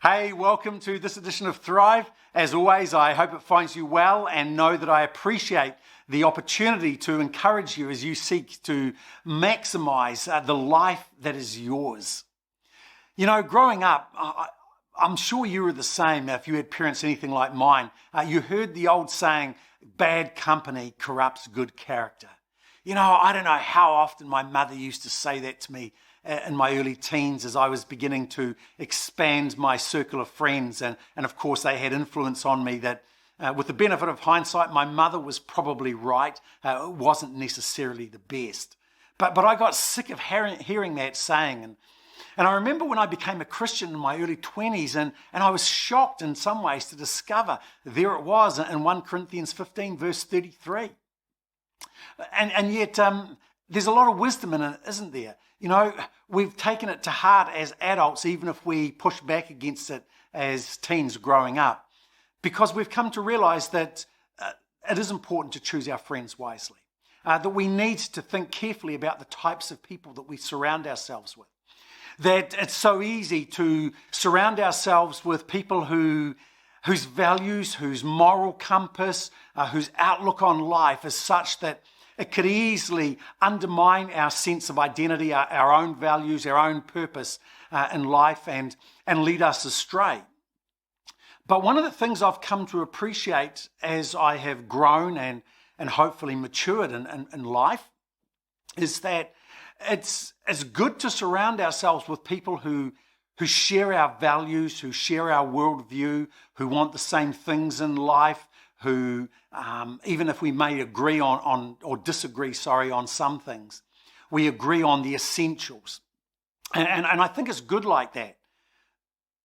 Hey, welcome to this edition of Thrive. As always, I hope it finds you well and know that I appreciate the opportunity to encourage you as you seek to maximize the life that is yours. You know, growing up, I'm sure you were the same if you had parents anything like mine. You heard the old saying, bad company corrupts good character. You know, I don't know how often my mother used to say that to me in my early teens as I was beginning to expand my circle of friends. And of course, they had influence on me that, with the benefit of hindsight, my mother was probably right. It wasn't necessarily the best. But I got sick of hearing that saying. And I remember when I became a Christian in my early 20s, and I was shocked in some ways to discover there it was in 1 Corinthians 15, verse 33. And yet there's a lot of wisdom in it, isn't there? You know, we've taken it to heart as adults, even if we push back against it as teens growing up, because we've come to realize that it is important to choose our friends wisely, that we need to think carefully about the types of people that we surround ourselves with, that it's so easy to surround ourselves with people whose values, whose moral compass, whose outlook on life is such that it could easily undermine our sense of identity, our own values, our own purpose in life, and lead us astray. But one of the things I've come to appreciate as I have grown and hopefully matured in life is that it's good to surround ourselves with people who share our values, who share our worldview, who want the same things in life, who, even if we may agree on or disagree, on some things, we agree on the essentials. And I think it's good like that.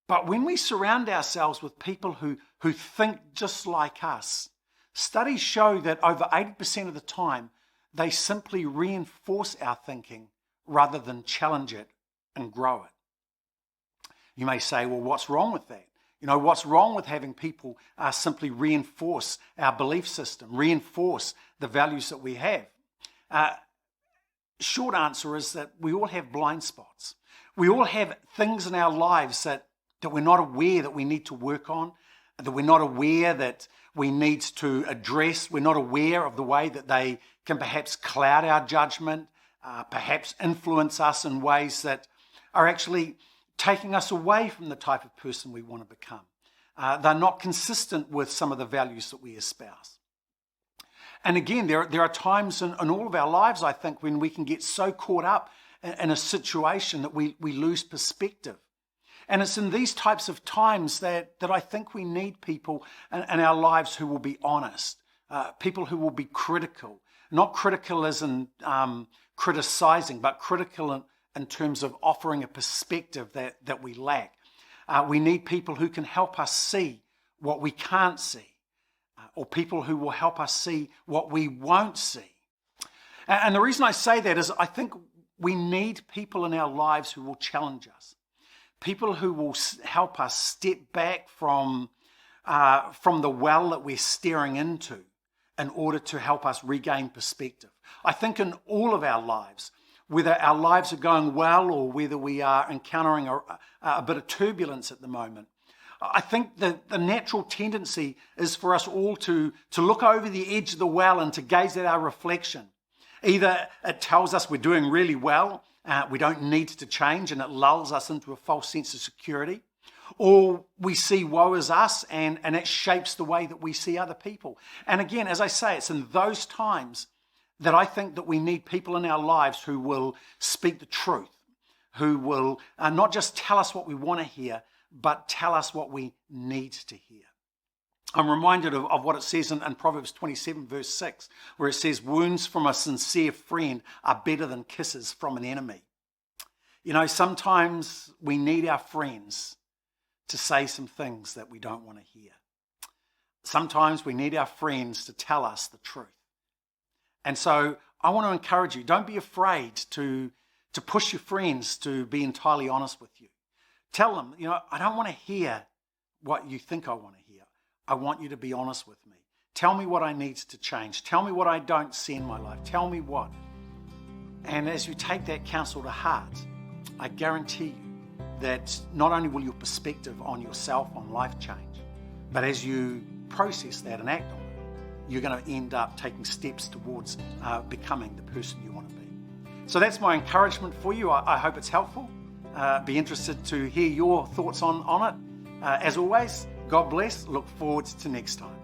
But when we surround ourselves with people who think just like us, studies show that over 80% of the time, they simply reinforce our thinking rather than challenge it and grow it. You may say, well, what's wrong with that? You know, what's wrong with having people simply reinforce our belief system, reinforce the values that we have? Short answer is that we all have blind spots. We all have things in our lives that we're not aware that we need to work on, that we're not aware that we need to address. We're not aware of the way that they can perhaps cloud our judgment, perhaps influence us in ways that are actually taking us away from the type of person we want to become. They're not consistent with some of the values that we espouse. And again, there are times in all of our lives, I think, when we can get so caught up in a situation that we lose perspective. And it's in these types of times that I think we need people in our lives who will be honest, people who will be critical, not critical as in criticizing, but critical in terms of offering a perspective that we lack. We need people who can help us see what we can't see, or people who will help us see what we won't see. And the reason I say that is I think we need people in our lives who will challenge us, people who will help us step back from the well that we're staring into in order to help us regain perspective. I think in all of our lives, whether our lives are going well or whether we are encountering a bit of turbulence at the moment, I think that the natural tendency is for us all to look over the edge of the well and to gaze at our reflection. Either it tells us we're doing really well, we don't need to change, and it lulls us into a false sense of security, or we see woe as us, and it shapes the way that we see other people. And again, as I say, it's in those times that I think that we need people in our lives who will speak the truth, who will not just tell us what we want to hear, but tell us what we need to hear. I'm reminded of what it says in Proverbs 27, verse 6, where it says, wounds from a sincere friend are better than kisses from an enemy. You know, sometimes we need our friends to say some things that we don't want to hear. Sometimes we need our friends to tell us the truth. And so I want to encourage you, don't be afraid to push your friends to be entirely honest with you. Tell them, you know, I don't want to hear what you think I want to hear. I want you to be honest with me. Tell me what I need to change. Tell me what I don't see in my life. Tell me what. And as you take that counsel to heart, I guarantee you that not only will your perspective on yourself, on life change, but as you process that and act on it, you're going to end up taking steps towards becoming the person you want to be. So that's my encouragement for you. I hope it's helpful. Be interested to hear your thoughts on it. As always, God bless. Look forward to next time.